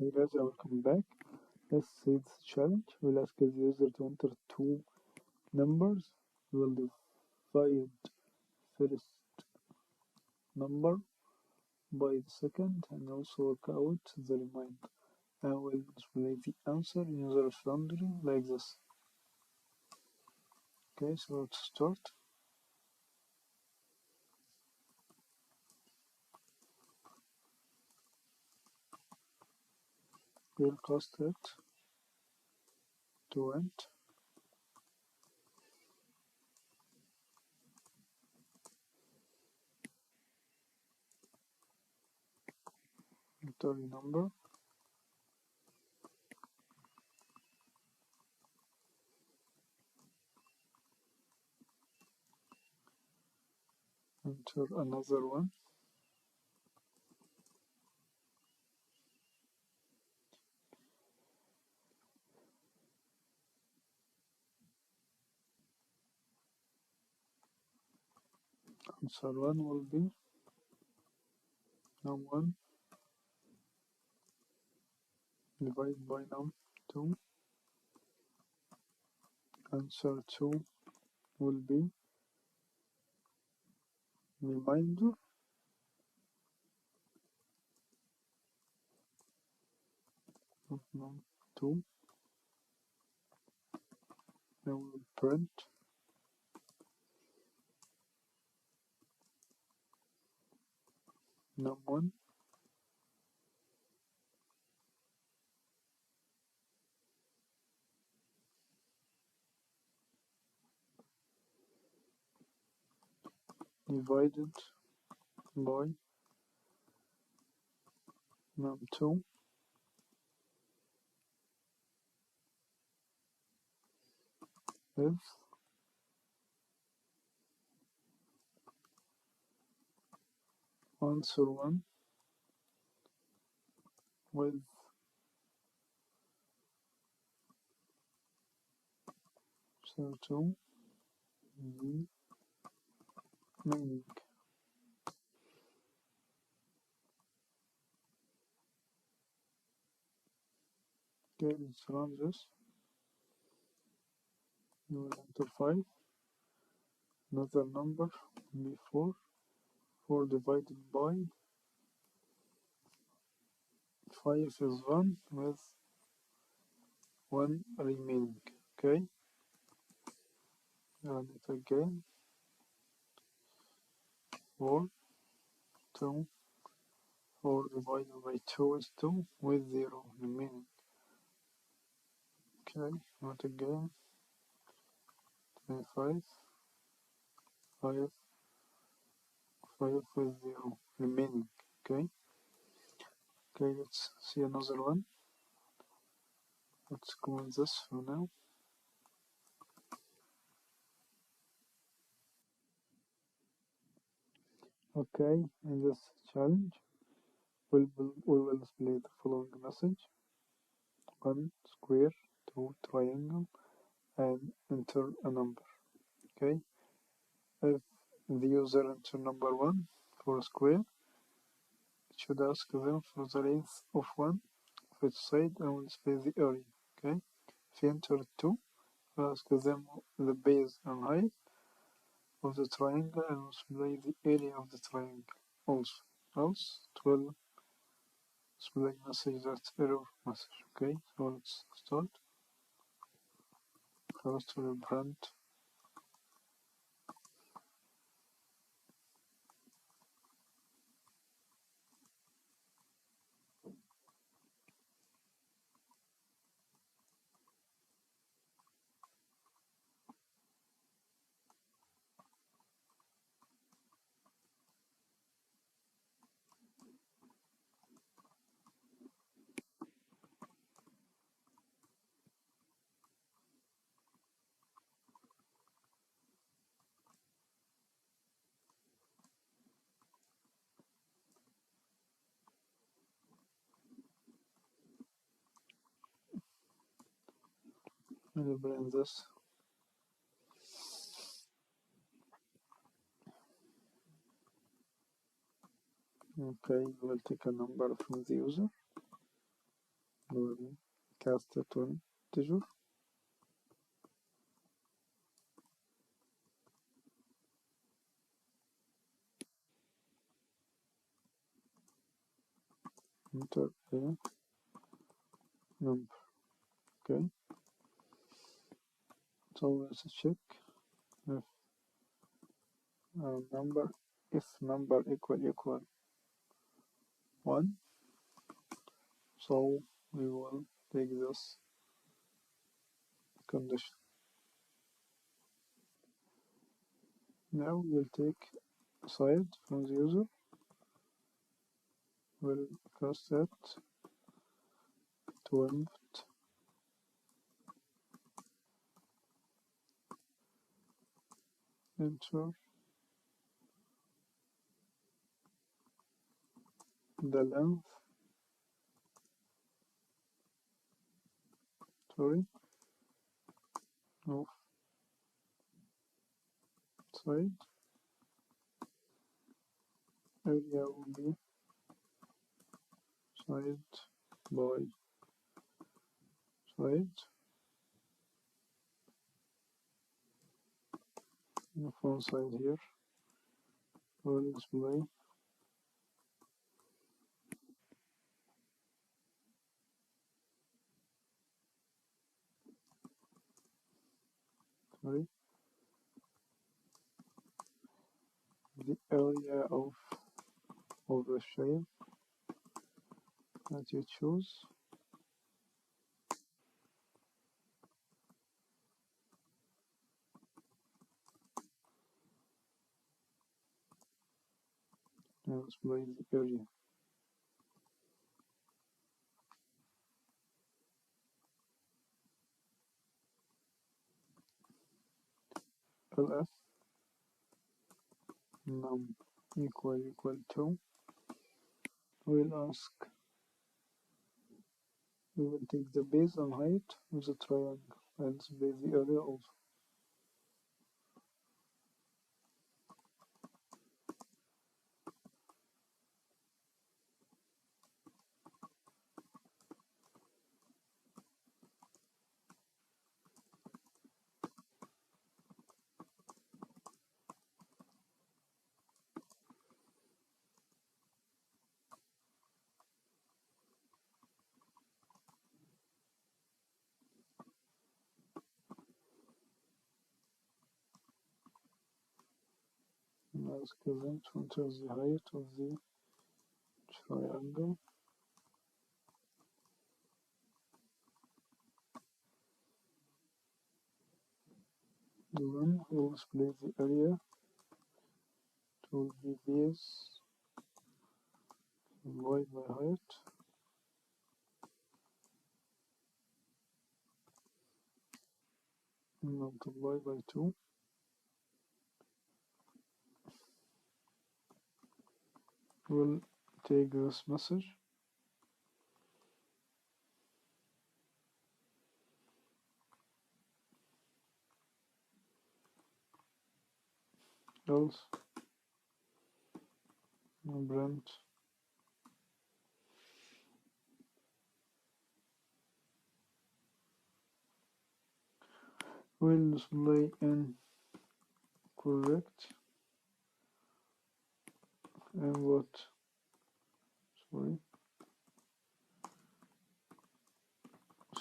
Hey guys, welcome back. Let's see this challenge. We'll ask the user to enter two numbers. We'll divide first number by the second and also work out the remainder. And we'll display the answer in user's boundary like this. Okay, so let's start. We'll cast it to int. Enter the number. Enter another one. Answer one will be num1 divided by num2. Answer 2 will be remainder of num2. Then we'll print num1 divided by num2 if answer 1 with answer 2 the meaning. Okay, let's run this. You will enter 5. Another number will be 4. 4 divided by 5 is 1 with 1 remaining. Okay, run it again. 4, 2, 4 divided by 2 is 2 with 0 remaining. Okay, run it again. 25, 5, 5 with 0 remaining. Okay, let's see another one. Let's comment this for now. Okay, in this challenge, we will display the following message: 1 square, 2 triangle, and enter a number. Okay, if the user enter number 1 for a square, it should ask them for the length of 1 of each side and will display the area. Okay, if you enter 2, ask them the base and height of the triangle and will display the area of the triangle also. Else it will display message that's error message. Okay, so let's start. First we'll print we'll bring this. Okay, we'll take a number from the user. We'll cast it on integer. Enter a number. Okay. So let's check if number equal 1. So we will take this condition. Now we'll take side from the user. We'll cast it to input. Enter the length, of side. Area will be side by side. The front side here will display the area of the shape that you choose. And display the area. LF num equal 2. We'll ask, we will take the base and height of the triangle and display the area also. And ask them to enter the height of the triangle. Then we'll display the area. It will be base divided by height. Multiply by 2. We'll take this message. Else print will display incorrect and what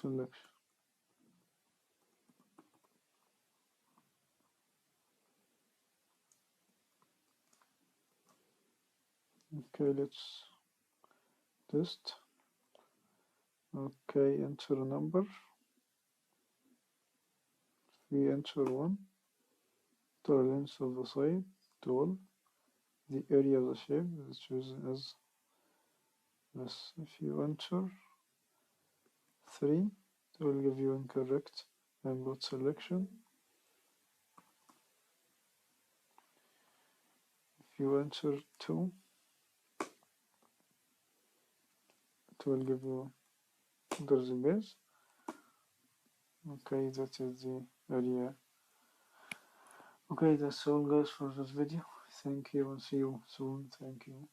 selection. Okay, let's test. Okay, enter a number. We enter 1. The length of the side 12. The area of the shape is chosen as this. If you enter 3, it will give you incorrect input selection. If you enter 2, it will give you the base. Okay, that is the area. Okay, that's all guys for this video. Thank you and see you soon. Thank you.